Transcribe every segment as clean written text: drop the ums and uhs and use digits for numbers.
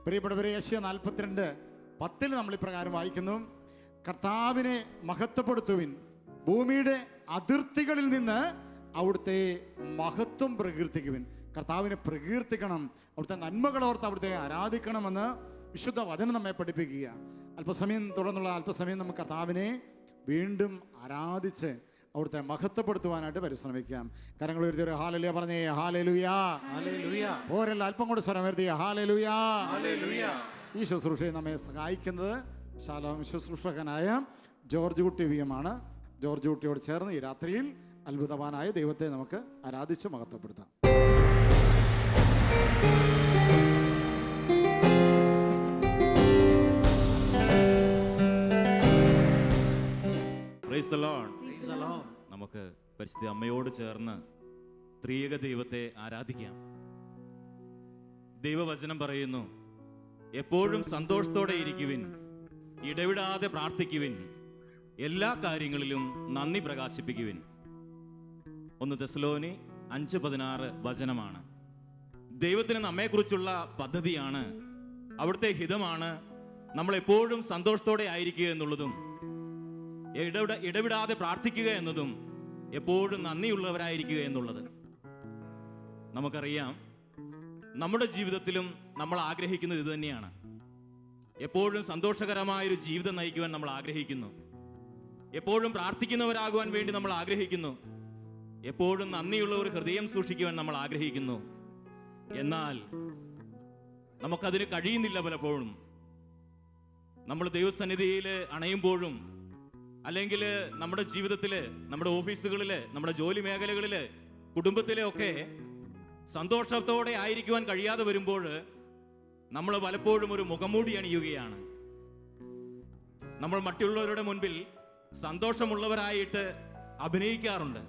പ്രിയപ്പെട്ടവരെ, യെശയ്യാ 42:10 നമ്മൾ ഇപ്രകാരം വായിക്കുന്നു: കർത്താവിനെ മഹത്വപ്പെടുത്തുവിൻ, ഭൂമിയുടെ അതിർത്തികളിൽ നിന്ന് അവിടുത്തെ മഹത്വം പ്രകീർത്തിക്കുവിൻ. കർത്താവിനെ പ്രകീർത്തിക്കണം, അവിടുത്തെ നന്മകളോർത്ത് അവിടുത്തെ ആരാധിക്കണമെന്ന് വിശുദ്ധ വചനം നമ്മെ പഠിപ്പിക്കുക. തുടർന്നുള്ള അല്പസമയം നമുക്ക് കർത്താവിനെ വീണ്ടും ആരാധിച്ച് അവിടുത്തെ മഹത്വപ്പെടുത്തുവാനായിട്ട് പരിശ്രമിക്കാം. കരങ്ങൾ ഉയർത്തി ഒരു ഹല്ലേലൂയ പറഞ്ഞേ. ഹല്ലേലൂയാ, ഹല്ലേലൂയ. പോരല്ല, അല്പം കൂടി സ്വരം ഉയർത്തി ഹല്ലേലൂയാ, ഹല്ലേലൂയ. ഈ ശുശ്രൂഷയെ നമ്മെ സഹായിക്കുന്നത് ശാലോം ശുശ്രൂഷകനായ ജോർജ് കുട്ടി വി എം ആണ്. ജോർജ് കുട്ടിയോട് ചേർന്ന് ഈ രാത്രിയിൽ അത്ഭുതവാനായ ദൈവത്തെ നമുക്ക് ആരാധിച്ച് മഹത്വപ്പെടുത്താം. Praise the Lord. നമുക്ക് പരിശുദ്ധ അമ്മയോട് ചേർന്ന് ത്രിയേക ദൈവത്തെ ആരാധിക്കാം. ദൈവവചനം പറയുന്നു, എപ്പോഴും സന്തോഷത്തോടെ ഇരിക്കുവിൻ, ഇടവിടാതെ പ്രാർത്ഥിക്കുവിൻ, എല്ലാ കാര്യങ്ങളിലും നന്ദി പ്രകാശിപ്പിക്കുവിൻ. 1 തെസ്സലോനി 5:16 വചനമാണ്. ദൈവത്തിന് നമ്മെക്കുറിച്ചുള്ള പദ്ധതിയാണ്, അവിടുത്തെ ഹിതമാണ് നമ്മൾ എപ്പോഴും സന്തോഷത്തോടെ ആയിരിക്കുക എന്നുള്ളതും ഇടവിടാതെ പ്രാർത്ഥിക്കുക എന്നതും എപ്പോഴും നന്ദിയുള്ളവരായിരിക്കുക എന്നുള്ളത്. നമുക്കറിയാം, നമ്മുടെ ജീവിതത്തിലും നമ്മൾ ആഗ്രഹിക്കുന്നത് ഇത് തന്നെയാണ്. എപ്പോഴും സന്തോഷകരമായൊരു ജീവിതം നയിക്കുവാൻ നമ്മൾ ആഗ്രഹിക്കുന്നു. എപ്പോഴും പ്രാർത്ഥിക്കുന്നവരാകുവാൻ വേണ്ടി നമ്മൾ ആഗ്രഹിക്കുന്നു. എപ്പോഴും നന്ദിയുള്ള ഒരു ഹൃദയം സൂക്ഷിക്കുവാൻ നമ്മൾ ആഗ്രഹിക്കുന്നു. എന്നാൽ നമുക്കതിന് കഴിയുന്നില്ല. പലപ്പോഴും നമ്മൾ ദൈവസന്നിധിയിൽ അണയുമ്പോഴും, അല്ലെങ്കിൽ നമ്മുടെ ജീവിതത്തില്, നമ്മുടെ ഓഫീസുകളില്, നമ്മുടെ ജോലി മേഖലകളില്, കുടുംബത്തിലെ ഒക്കെ സന്തോഷത്തോടെ ആയിരിക്കുവാൻ കഴിയാതെ വരുമ്പോൾ നമ്മൾ പലപ്പോഴും ഒരു മുഖംമൂടി അണിയുകയാണ്. നമ്മൾ മറ്റുള്ളവരുടെ മുൻപിൽ സന്തോഷമുള്ളവരായിട്ട് അഭിനയിക്കാറുണ്ട്.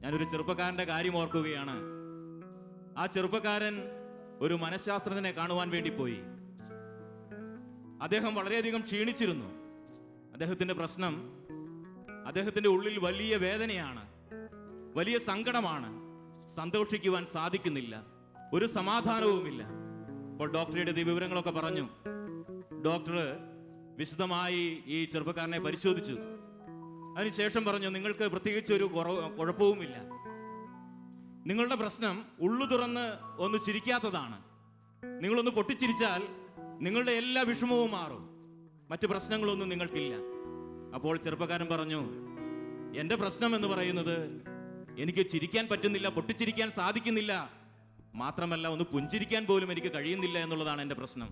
ഞാനൊരു ചെറുപ്പക്കാരന്റെ കാര്യം ഓർക്കുകയാണ്. ആ ചെറുപ്പക്കാരൻ ഒരു മനഃശാസ്ത്രജ്ഞനെ കാണുവാൻ വേണ്ടി പോയി. അദ്ദേഹം വളരെയധികം ക്ഷീണിച്ചിരുന്നു. അദ്ദേഹത്തിന്റെ പ്രശ്നം, അദ്ദേഹത്തിന്റെ ഉള്ളിൽ വലിയ വേദനയാണ്, വലിയ സങ്കടമാണ്. സന്തോഷിക്കുവാൻ സാധിക്കുന്നില്ല, ഒരു സമാധാനവുമില്ല. അപ്പോൾ ഡോക്ടറുടെ വിവരങ്ങളൊക്കെ പറഞ്ഞു. ഡോക്ടർ വിശദമായി ഈ ചെറുപ്പക്കാരനെ പരിശോധിച്ചു. അതിനുശേഷം പറഞ്ഞു, നിങ്ങൾക്ക് പ്രത്യേകിച്ച് ഒരു കുഴപ്പവുമില്ല. നിങ്ങളുടെ പ്രശ്നം ഉള്ളു തുറന്ന് ഒന്ന് ചിരിക്കാത്തതാണ്. നിങ്ങളൊന്ന് പൊട്ടിച്ചിരിച്ചാൽ നിങ്ങളുടെ എല്ലാ വിഷമവും മാറും, മറ്റു പ്രശ്നങ്ങളൊന്നും നിങ്ങൾക്കില്ല. അപ്പോൾ ചെറുപ്പക്കാരൻ പറഞ്ഞു, എൻ്റെ പ്രശ്നം എന്ന് പറയുന്നത് എനിക്ക് ചിരിക്കാൻ പറ്റുന്നില്ല, പൊട്ടിച്ചിരിക്കാൻ സാധിക്കുന്നില്ല, മാത്രമല്ല ഒന്ന് പുഞ്ചിരിക്കാൻ പോലും എനിക്ക് കഴിയുന്നില്ല എന്നുള്ളതാണ് എൻ്റെ പ്രശ്നം.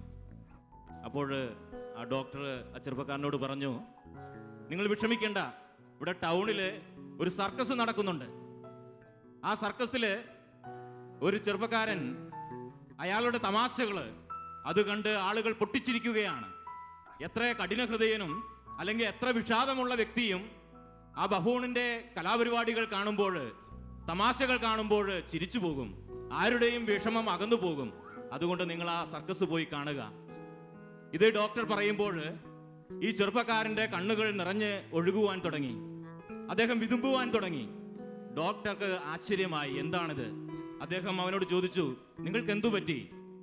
അപ്പോൾ ആ ഡോക്ടർ ആ ചെറുപ്പക്കാരനോട് പറഞ്ഞു, നിങ്ങൾ വിഷമിക്കേണ്ട, ഇവിടെ ടൗണില് ഒരു സർക്കസ് നടക്കുന്നുണ്ട്. ആ സർക്കസില് ഒരു ചെറുപ്പക്കാരൻ, അയാളുടെ തമാശകള് അത് കണ്ട് ആളുകൾ പൊട്ടിച്ചിരിക്കുകയാണ്. എത്ര കഠിനഹൃദയനും അല്ലെങ്കിൽ എത്ര വിഷാദമുള്ള വ്യക്തിയും ആ ബഫൂണിന്റെ കലാപരിപാടികൾ കാണുമ്പോൾ, തമാശകൾ കാണുമ്പോൾ ചിരിച്ചു പോകും, ആരുടെയും വിഷമം അകന്നു പോകും. അതുകൊണ്ട് നിങ്ങൾ ആ സർക്കസ് പോയി കാണുക. ഇത് ഡോക്ടർ പറയുമ്പോൾ ഈ ചെറുപ്പക്കാരന്റെ കണ്ണുകൾ നിറഞ്ഞ് ഒഴുകുവാൻ തുടങ്ങി. അദ്ദേഹം വിതുമ്പുവാൻ തുടങ്ങി. ഡോക്ടർക്ക് ആശ്ചര്യമായി, എന്താണിത്? അദ്ദേഹം അവനോട് ചോദിച്ചു, നിങ്ങൾക്ക് എന്തു പറ്റി?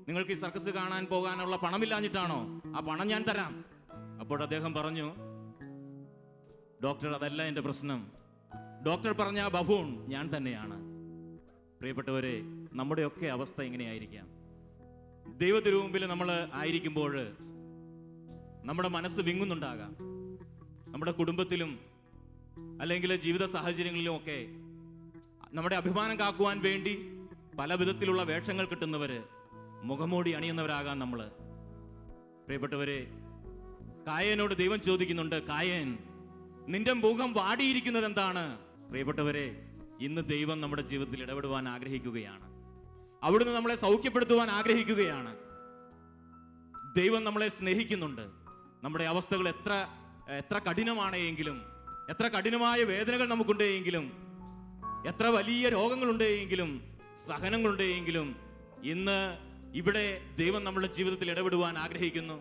നിങ്ങൾക്ക് ഈ സർക്കസ് കാണാൻ പോകാനുള്ള പണമില്ലാഞ്ഞിട്ടാണോ? ആ പണം ഞാൻ തരാം. അപ്പോൾ അദ്ദേഹം പറഞ്ഞു, ഡോക്ടർ, അതല്ല എൻ്റെ പ്രശ്നം. ഡോക്ടർ പറഞ്ഞ ആ ബഫൂൺ ഞാൻ തന്നെയാണ്. പ്രിയപ്പെട്ടവരെ, നമ്മുടെയൊക്കെ അവസ്ഥ ഇങ്ങനെയായിരിക്കാം. ദൈവത്തിനു നമ്മൾ ആയിരിക്കുമ്പോൾ നമ്മുടെ മനസ്സ് വിങ്ങുന്നുണ്ടാകാം. നമ്മുടെ കുടുംബത്തിലും അല്ലെങ്കിൽ ജീവിത സാഹചര്യങ്ങളിലും ഒക്കെ നമ്മുടെ അഭിമാനം കാക്കുവാൻ വേണ്ടി പല വിധത്തിലുള്ള വേഷങ്ങൾ കിട്ടുന്നവര്, മുഖംമൂടി അണിയുന്നവരാകാം നമ്മൾ. പ്രിയപ്പെട്ടവരെ, കായേനോട് ദൈവം ചോദിക്കുന്നുണ്ട്, കായേൻ, നിന്റെ മുഖം വാടിയിരിക്കുന്നത് എന്താണ്? പ്രിയപ്പെട്ടവരെ, ഇന്ന് ദൈവം നമ്മുടെ ജീവിതത്തിൽ ഇടപെടുവാൻ ആഗ്രഹിക്കുകയാണ്. അവിടുന്ന് നമ്മളെ സൗഖ്യപ്പെടുത്തുവാൻ ആഗ്രഹിക്കുകയാണ്. ദൈവം നമ്മളെ സ്നേഹിക്കുന്നുണ്ട്. നമ്മുടെ അവസ്ഥകൾ എത്ര കഠിനമാണെങ്കിലും, എത്ര കഠിനമായ വേദനകൾ നമുക്കുണ്ടെങ്കിലും, എത്ര വലിയ രോഗങ്ങളുണ്ടെങ്കിലും, സഹനങ്ങളുണ്ടെങ്കിലും, ഇന്ന് ഇവിടെ ദൈവം നമ്മുടെ ജീവിതത്തിൽ ഇടപെടുവാൻ ആഗ്രഹിക്കുന്നു.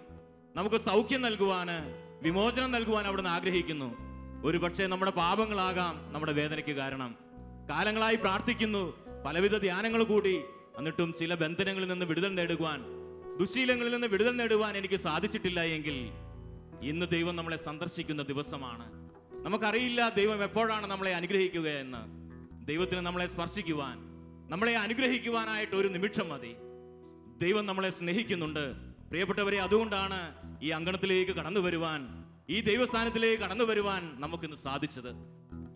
നമുക്ക് സൗഖ്യം നൽകുവാന്, വിമോചനം നൽകുവാൻ അവിടുന്ന് ആഗ്രഹിക്കുന്നു. ഒരു പക്ഷേ നമ്മുടെ പാപങ്ങളാകാം നമ്മുടെ വേദനയ്ക്ക് കാരണം. കാലങ്ങളായി പ്രാർത്ഥിക്കുന്നു, പലവിധ ധ്യാനങ്ങൾ കൂടി, എന്നിട്ടും ചില ബന്ധനങ്ങളിൽ നിന്ന് വിടുതൽ നേടുവാൻ ദുശീലങ്ങളിൽ നിന്ന് വിടുതൽ നേടുവാൻ എനിക്ക് സാധിച്ചിട്ടില്ല എങ്കിൽ ഇന്ന് ദൈവം നമ്മളെ സന്ദർശിക്കുന്ന ദിവസമാണ്. നമുക്കറിയില്ല ദൈവം എപ്പോഴാണ് നമ്മളെ അനുഗ്രഹിക്കുക എന്ന്. ദൈവത്തിന് നമ്മളെ സ്പർശിക്കുവാൻ, നമ്മളെ അനുഗ്രഹിക്കുവാനായിട്ട് ഒരു നിമിഷം മതി. ദൈവം നമ്മളെ സ്നേഹിക്കുന്നുണ്ട് പ്രിയപ്പെട്ടവരെ. അതുകൊണ്ടാണ് ഈ അങ്കണത്തിലേക്ക് കടന്നു വരുവാൻ, ഈ ദൈവസ്ഥാനത്തിലേക്ക് കടന്നു വരുവാൻ നമുക്കിന്ന് സാധിച്ചത്.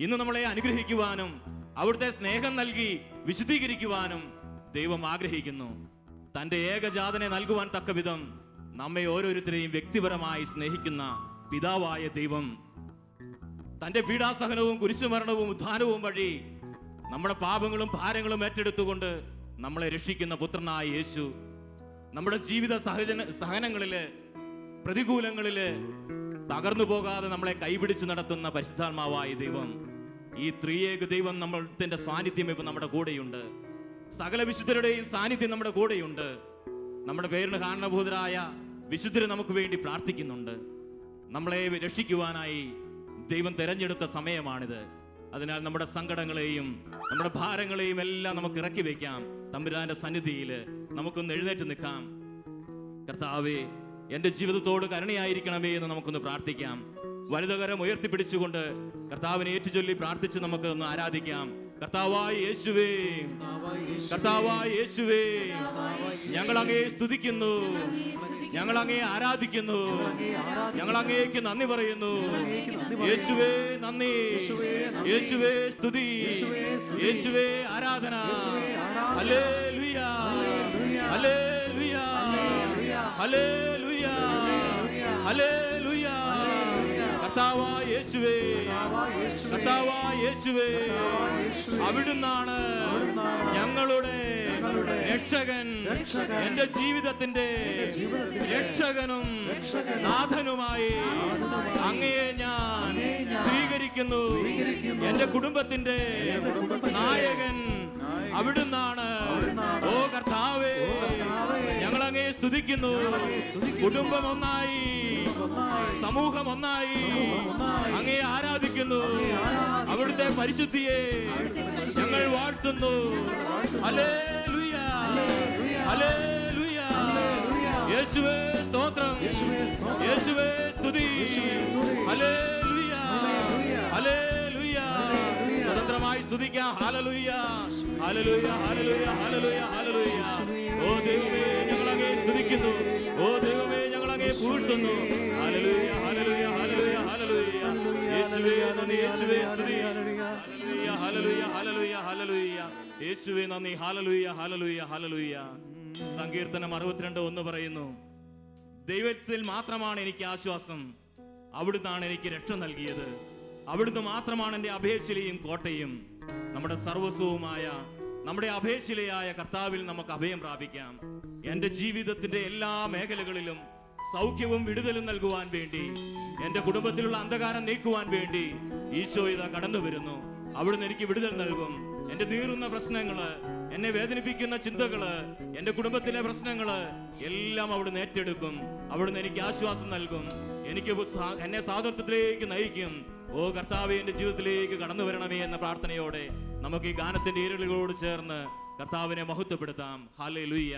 ഇന്ന് നമ്മളെ അനുഗ്രഹിക്കുവാനും അവിടുത്തെ സ്നേഹം നൽകി വിശുദ്ധീകരിക്കുവാനും ദൈവം ആഗ്രഹിക്കുന്നു. തന്റെ ഏകജാതനെ നൽകുവാൻ തക്ക വിധം നമ്മെ ഓരോരുത്തരെയും വ്യക്തിപരമായി സ്നേഹിക്കുന്ന പിതാവായ ദൈവം തന്റെ പീഡാസഹനവും കുരിശുമരണവും ഉദ്ധാനവും വഴി നമ്മുടെ പാപങ്ങളും ഭാരങ്ങളും ഏറ്റെടുത്തുകൊണ്ട് നമ്മളെ രക്ഷിക്കുന്ന പുത്രനായ യേശു, നമ്മുടെ ജീവിത സഹനങ്ങളില് പ്രതികൂലങ്ങളില് തകർന്നു പോകാതെ നമ്മളെ കൈപിടിച്ച് നടത്തുന്ന പരിശുദ്ധാത്മാവായ ദൈവം, ഈ ത്രിയേക ദൈവം നമ്മളുടെ സാന്നിധ്യം ഇപ്പൊ നമ്മുടെ കൂടെയുണ്ട്. സകല വിശുദ്ധരുടെയും സാന്നിധ്യം നമ്മുടെ കൂടെയുണ്ട്. നമ്മുടെ പേരിന് കാരണഭൂതരായ വിശുദ്ധര് നമുക്ക് വേണ്ടി പ്രാർത്ഥിക്കുന്നുണ്ട്. നമ്മളെ രക്ഷിക്കുവാനായി ദൈവം തെരഞ്ഞെടുത്ത സമയമാണിത്. അതിനാൽ നമ്മുടെ സങ്കടങ്ങളെയും നമ്മുടെ ഭാരങ്ങളെയും എല്ലാം നമുക്ക് ഇറക്കി വെക്കാം. തമ്പുരാന്റെ സന്നിധിയിൽ നമുക്കൊന്ന് എഴുന്നേറ്റ് നിൽക്കാം. കർത്താവേ, എന്റെ ജീവിതത്തോട് കരുണയായിരിക്കണമേ എന്ന് നമുക്കൊന്ന് പ്രാർത്ഥിക്കാം. വലുതകരം ഉയർത്തിപ്പിടിച്ചുകൊണ്ട് കർത്താവിനെ ഏറ്റുചൊല്ലി പ്രാർത്ഥിച്ച് നമുക്ക് ഒന്ന് ആരാധിക്കാം. കർത്താവായ യേശുവേ, കർത്താവായ യേശുവേ, ഞങ്ങൾ അങ്ങയെ സ്തുതിക്കുന്നു, ഞങ്ങൾ അങ്ങയെ ആരാധിക്കുന്നു, ഞങ്ങൾ അങ്ങേക്ക് നന്ദി പറയുന്നു. യേശുവേ നന്ദി, യേശുവേ സ്തുതി, യേശുവേ ആരാധന. ഹല്ലേലൂയ, ഹല്ലേലൂയ, ഹല്ലേലൂയ, ഹല്ലേലൂയ. കർത്താവായ യേശുവേ, കർത്താവായ യേശുവേ, അവിടുന്നാണ് ഞങ്ങളുടെ രക്ഷകൻ, എന്റെ ജീവിതത്തിന്റെ രക്ഷകനും നാഥനുമായി അങ്ങയെ ഞാൻ സ്വീകരിക്കുന്നു. എന്റെ കുടുംബത്തിന്റെ നായകൻ അവിടുന്നാണ്. ഓ കർത്താവേ, ഞങ്ങൾ അങ്ങയെ സ്തുതിക്കുന്നു. കുടുംബം ഒന്നായി, സമൂഹം ഒന്നായി അങ്ങയെ ആരാധിക്കുന്നു. അവിടുത്തെ പരിശുദ്ധിയെ ഞങ്ങൾ വാഴ്ത്തുന്നു. ഹല്ലേലൂയ, ഹല്ലേലൂയ. യേശുവേ സ്തോത്രം, യേശുവേ സ്തുതി. ഹല്ലേലൂയ, ഹല്ലേലൂയ. സ്വതന്ത്രമായി സ്തുതിക്കാം. ഹല്ലേലൂയ, ഹല്ലേലൂയ, ഹല്ലേലൂയ, ഹല്ലേലൂയ, ഹല്ലേലൂയ. ഓ ദൈവമേ, ഞങ്ങൾ അങ്ങയെ സ്തുതിക്കുന്നു. ഓ ദൈവമേ, ഞങ്ങൾ അങ്ങയെ പുകഴ്ത്തുന്നു. ഹല്ലേലൂയ, ഹല്ലേലൂയ, ഹല്ലേലൂയ, ഹല്ലേലൂയ. യേശുവേ നന്ദി, യേശുവേ സ്തുതി. ഹല്ലേലൂയ, ഹല്ലേലൂയ, ഹല്ലേലൂയ, ഹല്ലേലൂയ. യേശുവേ നന്ദി. ഹല്ലേലൂയ, ഹല്ലേലൂയ, ഹല്ലേലൂയ. സങ്കീർത്തനം 62:1 പറയുന്നു, ദൈവത്തിൽ മാത്രമാണ് എനിക്ക് ആശ്വാസം, അവിടുന്നാണ് എനിക്ക് രക്ഷ നൽകിയത്. അവിടുന്ന് മാത്രമാണ് എൻ്റെ അഭയശിലയും കോട്ടയും. നമ്മുടെ സർവസ്വവുമായ നമ്മുടെ അഭയശിലയായ കർത്താവിൽ നമുക്ക് അഭയം പ്രാപിക്കാം. എൻ്റെ ജീവിതത്തിന്റെ എല്ലാ മേഖലകളിലും സൗഖ്യവും വിടുതലും നൽകുവാൻ വേണ്ടി, എൻ്റെ കുടുംബത്തിലുള്ള അന്ധകാരം നീക്കുവാൻ വേണ്ടി ഈശോ ഇതാ കടന്നു വരുന്നു. അവിടുന്ന് എനിക്ക് വിടുതൽ നൽകും. എൻ്റെ നീറുന്ന പ്രശ്നങ്ങള്, എന്നെ വേദനിപ്പിക്കുന്ന ചിന്തകള്, എൻ്റെ കുടുംബത്തിലെ പ്രശ്നങ്ങള് എല്ലാം അവിടുന്ന് ഏറ്റെടുക്കും. അവിടുന്ന് എനിക്ക് ആശ്വാസം നൽകും. എന്നെ സ്വാതന്ത്ര്യത്തിലേക്ക് നയിക്കും. ഓ കർത്താവേ, എൻ്റെ ജീവിതത്തിലേക്ക് കടന്നു വരണമേ എന്ന പ്രാർത്ഥനയോടെ നമുക്ക് ഈ ഗാനത്തിന്റെ ഈരലുകളോട് ചേർന്ന് കർത്താവിനെ മഹത്വപ്പെടുത്താം. ഹല്ലേലൂയ.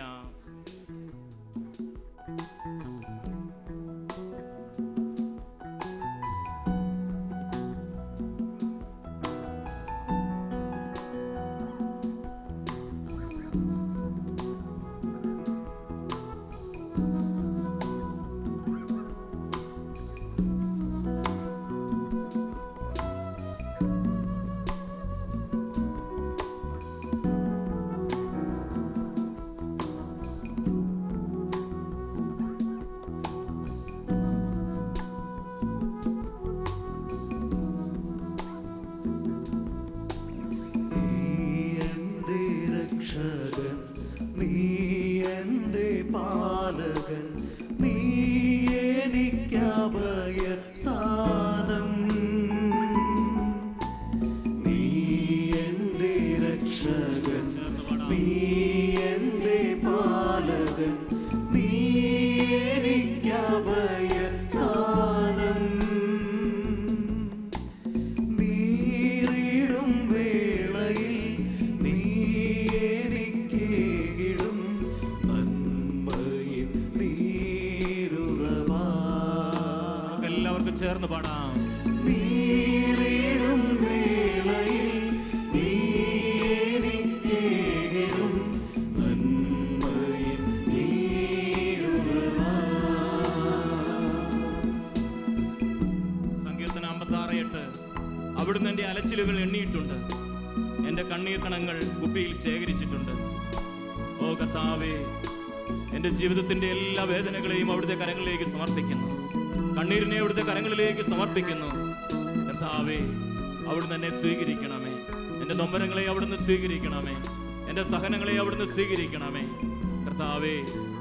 ചേർന്ന് പാടാം. നീറിടും വേളയിൽ നീ എനിക്കേകിടും നന്മയിൻ നീരുറവാ. സങ്കീർത്തനം 56:8. അവിടുന്ന് എൻ്റെ അലച്ചിലുകൾ എണ്ണിയിട്ടുണ്ട്, എൻ്റെ കണ്ണീർ കണങ്ങൾ കുപ്പിയിൽ ശേഖരിച്ചിട്ടുണ്ട്. ഓ കർത്താവേ, എൻ്റെ ജീവിതത്തിൻ്റെ എല്ലാ വേദനകളെയും അവിടുത്തെ കരങ്ങളിലേക്ക് സമർപ്പിക്കുന്നു. കണ്ണീരിനെ അവിടുത്തെ കരങ്ങളിലേക്ക് സമർപ്പിക്കുന്നു. കർത്താവേ, അവിടുന്ന് എന്നെ സ്വീകരിക്കണമേ. എൻ്റെ നൊമ്പരങ്ങളെ അവിടുന്ന് സ്വീകരിക്കണമേ. എൻ്റെ സഹനങ്ങളെ അവിടുന്ന് സ്വീകരിക്കണമേ. കർത്താവേ,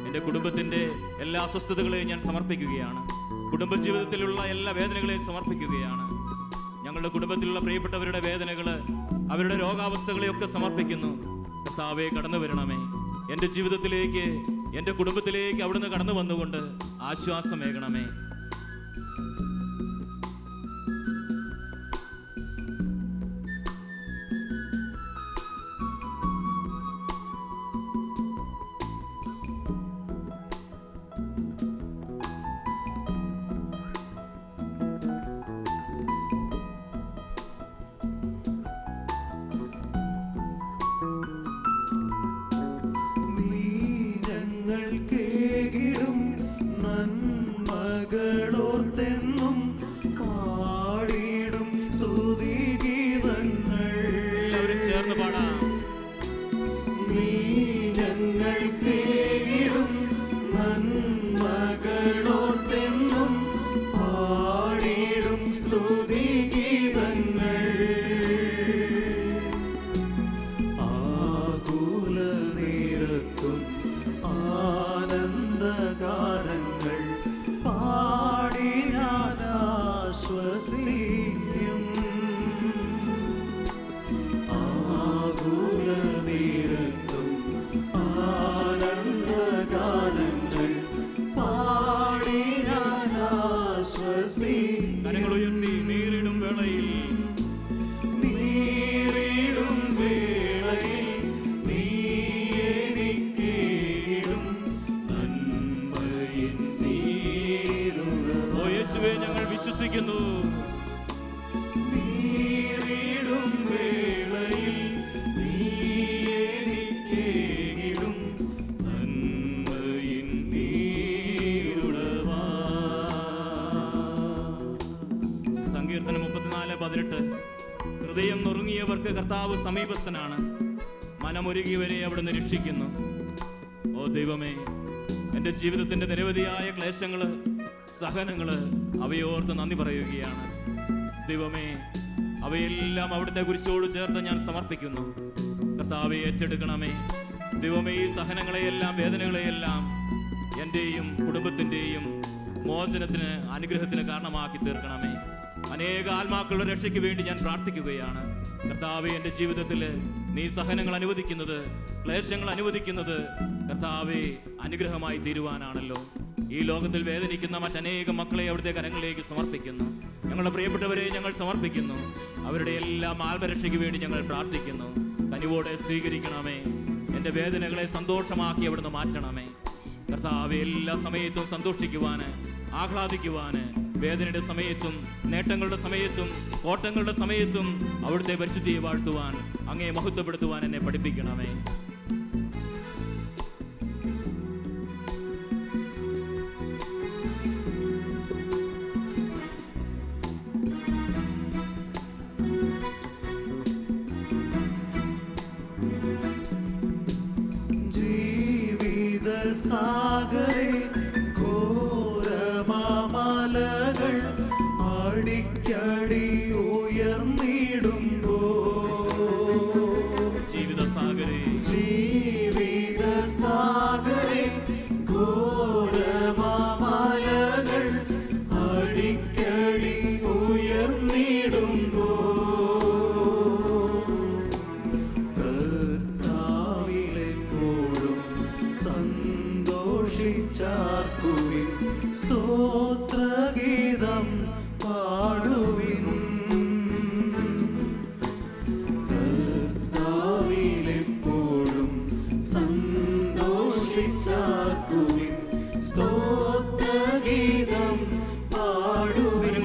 എൻ്റെ കുടുംബത്തിൻ്റെ എല്ലാ അസ്വസ്ഥതകളെയും ഞാൻ സമർപ്പിക്കുകയാണ്. കുടുംബജീവിതത്തിലുള്ള എല്ലാ വേദനകളെയും സമർപ്പിക്കുകയാണ്. ഞങ്ങളുടെ കുടുംബത്തിലുള്ള പ്രിയപ്പെട്ടവരുടെ വേദനകൾ, അവരുടെ രോഗാവസ്ഥകളെയൊക്കെ സമർപ്പിക്കുന്നു. കർത്താവേ, കടന്നു വരണമേ. എൻ്റെ ജീവിതത്തിലേക്ക്, എൻ്റെ കുടുംബത്തിലേക്ക് അവിടുന്ന് കടന്നു വന്നുകൊണ്ട് ആശ്വാസമേകണമേ. ഞങ്ങൾക്കേകിടും നന്മകളോർത്തെന്നും പാടിടും സ്തുതിഗീതങ്ങൾ. എല്ലാവരും ചേർന്ന് പാടാം. നീ ഞങ്ങൾക്കേകിടും നന്മകളോർത്തെന്നും പാടിടും സ്തുതിഗീതങ്ങൾ. ആകുലനേരത്തും ആനന്ദഗാനങ്ങൾ പാടി ഞാൻ ആശ്വസിക്കും. ആകുലനേരത്തും ആനന്ദഗാനങ്ങൾ പാടി ഞാൻ ആശ്വസിക്കും. കരങ്ങൾ ഉയർത്തി. നീറിടും വേളയിൽ, നീറിടും വേളയിൽ നീ എനിക്കേകിടും നന്മയിൻ നീരുറവാ. ഓ യേശുവേ, ഞങ്ങൾ വിശ്വസിക്കുന്നു. നീറിടും വേളയിൽ നീ എനിക്കേകിടും നന്മയിൻ നീരുറവാ. സങ്കീർത്തനം 34:18. ഹൃദയം നുറുങ്ങിയവർക്ക് കർത്താവ് സമീപസ്ഥനാണ്, മനമൊരുകിയവരെ അവിടുന്ന് രക്ഷിക്കുന്നു. ഓ ദൈവമേ, എൻ്റെ ജീവിതത്തിൻ്റെ നിരവധിയായ ക്ലേശങ്ങള്, സഹനങ്ങള്, അവയോർത്ത് നന്ദി പറയുകയാണ്. ദൈവമേ, അവയെല്ലാം അവിടുത്തെ കുരിശോട് ചേർത്ത് ഞാൻ സമർപ്പിക്കുന്നു. കർത്താവെ, ഏറ്റെടുക്കണമേ. ദൈവമേ, ഈ സഹനങ്ങളെയെല്ലാം, വേദനകളെയെല്ലാം എൻ്റെയും കുടുംബത്തിൻ്റെയും മോചനത്തിന്, അനുഗ്രഹത്തിന് കാരണമാക്കി തീർക്കണമേ. അനേക ആത്മാക്കളുടെ രക്ഷയ്ക്ക് വേണ്ടി ഞാൻ പ്രാർത്ഥിക്കുകയാണ്. കർത്താവെ, എൻ്റെ ജീവിതത്തിൽ നീ സഹനങ്ങൾ അനുവദിക്കുന്നത്, ക്ലേശങ്ങൾ അനുവദിക്കുന്നത് കർത്താവെ അനുഗ്രഹമായി തീരുവാനാണല്ലോ. ഈ ലോകത്തിൽ വേദനിക്കുന്ന മറ്റനേകം മക്കളെ അവിടുത്തെ കരങ്ങളിലേക്ക് സമർപ്പിക്കുന്നു. ഞങ്ങളുടെ പ്രിയപ്പെട്ടവരെ ഞങ്ങൾ സമർപ്പിക്കുന്നു. അവരുടെ എല്ലാം ആത്മരക്ഷയ്ക്ക് വേണ്ടി ഞങ്ങൾ പ്രാർത്ഥിക്കുന്നു. കനിവോടെ സ്വീകരിക്കണമേ. എൻ്റെ വേദനകളെ സന്തോഷമാക്കി അവിടുന്ന് മാറ്റണമേ. കർത്താവെ, എല്ലാ സമയത്തും സന്തോഷിക്കുവാന്, ആഹ്ലാദിക്കുവാന്, വേദനയുടെ സമയത്തും നേട്ടങ്ങളുടെ സമയത്തും കോട്ടങ്ങളുടെ സമയത്തും അവിടുത്തെ പരിശുദ്ധിയെ വാഴ്ത്തുവാൻ, അങ്ങയെ മഹത്വപ്പെടുത്തുവാൻ എന്നെ പഠിപ്പിക്കണമേ. ജീവിത സാഗരേ ഘോരമാമലകൾ അടിക്കടി ഉയർന്നിടുമ്പോ, ജീവിത സാഗരേ, ജീവിത സാഗരേ ഘോരമാമലകൾ അടിക്കടി ഉയർന്നിടുമ്പോ, കർത്താവിലെപ്പോഴും സന്തോഷിച്ചാർക്കുവിൻ, സ്തോത്രഗീതം പാടുവിൻ. കർത്താവിലെപ്പോഴും സന്തോഷിച്ചാർക്കുവിൻ, സ്തോത്രഗീതം പാടുവിൻ.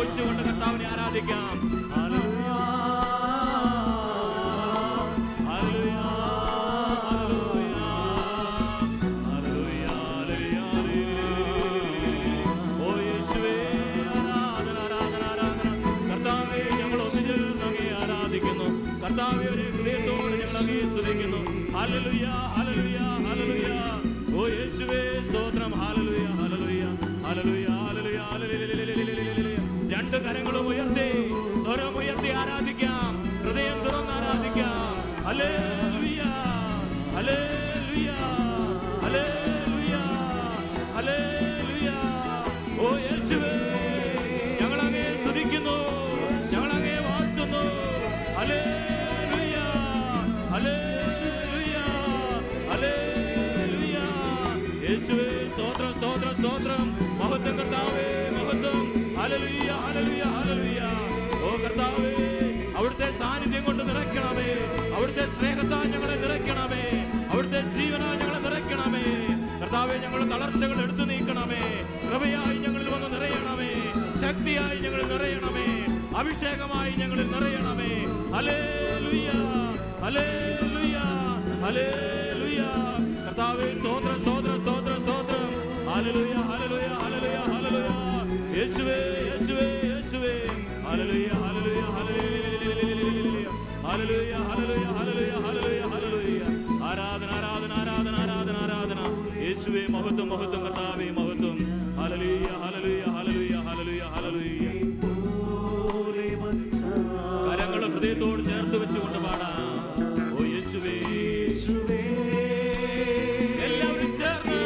ആത്മാവൊഴിച്ചുകൊണ്ട് കർത്താവിനെ ആരാധിക്കാം. ഹല്ലേലൂയ, ഹല്ലേലൂയ, ഹല്ലേലൂയ, ഹല്ലേലൂയ, ഹല്ലേലൂയ. ഓ യേശുവേ, ആരാധന, ആരാധന, ആരാധന. കർത്താവേ, ഞങ്ങൾ ഒന്നുചേർന്ന് അങ്ങയെ ആരാധിക്കുന്നു. കർത്താവേ, ഒരു ഹൃദയത്തോടെ ഞങ്ങൾ അങ്ങയെ സ്തുതിക്കുന്നു. ഹല്ലേലൂയ, ഹല്ലേലൂയ, ഹല്ലേലൂയ. ഓ യേശുവേ, സ്തോത്രം. ഹല്ലേലൂയ, ഹല്ലേലൂയ, ഹല്ലേലൂയ, ഹല്ലേലൂയ, ഹല്ലേലൂയ. രണ്ട് കരങ്ങളും ഉയർത്തി, സ്വരം ഉയർത്തി ആരാധിക്കാം. ഹൃദയം തുറന്ന് ആരാധിക്കാം. ഹല്ലേലൂയ, ഹല്ലേലൂയ, ഹല്ലേലൂയ, ഹല്ലേലൂയ. ഓ യേശുവേ, ഞങ്ങൾ അങ്ങയെ സ്തുതിക്കുന്നു, ഞങ്ങൾ അങ്ങയെ വാഴ്ത്തുന്നു. ഹല്ലേലൂയ, ഹല്ലേലൂയ, ഹല്ലേലൂയ. യേശുവേ, സ്തോത്രം, സ്തോത്രം, സ്തോത്രം. മഹത്വം കർത്താവേ, മഹത്വം. ഹല്ലേലൂയ, ഹല്ലേലൂയ, ഹല്ലേലൂയ. ഓ കർത്താവേ, അവിടുത്തെ സാന്നിധ്യം കൊണ്ട് നിറയ്ക്കണമേ. അവിടുത്തെ സ്നേഹത്താൽ ഞങ്ങളെ നിറയ്ക്കണമേ. അവിടുത്തെ ജീവനാൽ ഞങ്ങളെ നിറയ്ക്കണമേ. കർത്താവേ, ഞങ്ങളുടെ തളർച്ചകൾ എടുത്തു നീക്കണമേ. കൃപയായി ഞങ്ങളിൽ വന്ന് നിറയണമേ. ശക്തിയായി ഞങ്ങളിൽ നിറയണമേ. അഭിഷേകമായി ഞങ്ങളിൽ നിറയണമേ. ഹല്ലേലൂയ, ഹല്ലേലൂയ, ഹല്ലേലൂയ. കർത്താവേ, സ്തോത്രം, സ്തോത്രം, സ്തോത്രം, സ്തോത്രം. ഹല്ലേലൂയ, ഹല്ലേലൂയ, ഹല്ലേലൂയ, ഹല്ലേലൂയ. യേശുവേ, യേശുവേ, യേശുവേ. ഹല്ലേലൂയ, ഹല്ലേലൂയ, ഹല്ലേലൂയ, ഹല്ലേലൂയ, ഹല്ലേലൂയ, ഹല്ലേലൂയ, ഹല്ലേലൂയ, ഹല്ലേലൂയ. ആരാധന, ആരാധന, ആരാധന, ആരാധന, ആരാധന. യേശുവേ, മഹത്വം, മഹത്വം. കർത്താവേ, മഹത്വം. ഹല്ലേലൂയ, ഹല്ലേലൂയ, ഹല്ലേലൂയ, ഹല്ലേലൂയ, ഹല്ലേലൂയ. കരങ്ങൾ ഹൃദയത്തോട് ചേർത്ത് വെച്ചുകൊണ്ട് പാടാം. ഓ യേശുവേ, എല്ലാവരും ചേർന്ന്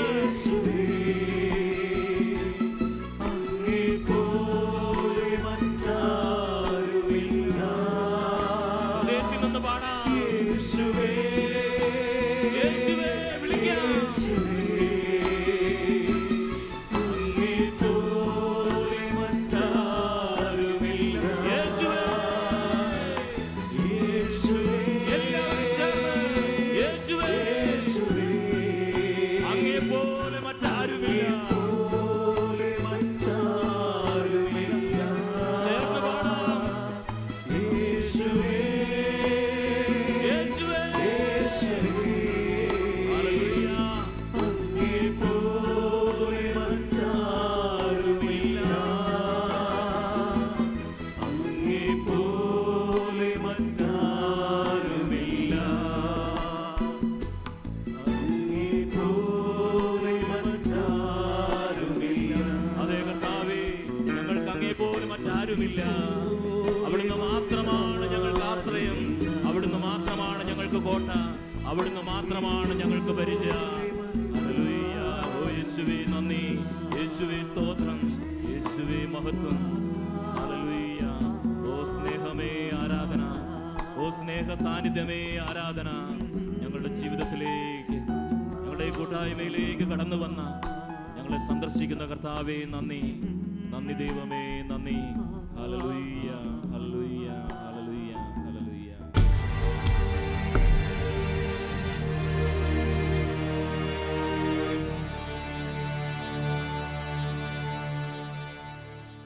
ഹൃദയത്തിൽ നിന്ന് പാടാം. യേശുവേ, യേശുവേ, വിളിക്കാം. അവിടുന്ന് മാത്രമാണ് ഞങ്ങൾക്ക് ആശ്രയം. അവിടുന്ന് മാത്രമാണ് ഞങ്ങൾക്ക് കോട്ട. അവിടുന്ന് മാത്രമാണ് ഞങ്ങൾക്ക് പരിചയം. ഹല്ലേലൂയ. ഓ യേശുവേ, നന്ദി. യേശുവേ, സ്തോത്രം. യേശുവേ, മഹത്വം. ഹല്ലേലൂയ. ഓ സ്നേഹമേ, ആരാധന. ഓ സ്നേഹ സാന്നിധ്യമേ, ആരാധന. ഞങ്ങളുടെ ജീവിതത്തിലേക്ക്, ഞങ്ങളുടെ കൂട്ടായ്മയിലേക്ക് കടന്നു വന്ന ഞങ്ങളെ സന്ദർശിക്കുന്ന കർത്താവേ, നന്ദി. നന്ദി ദൈവമേ, നന്ദി.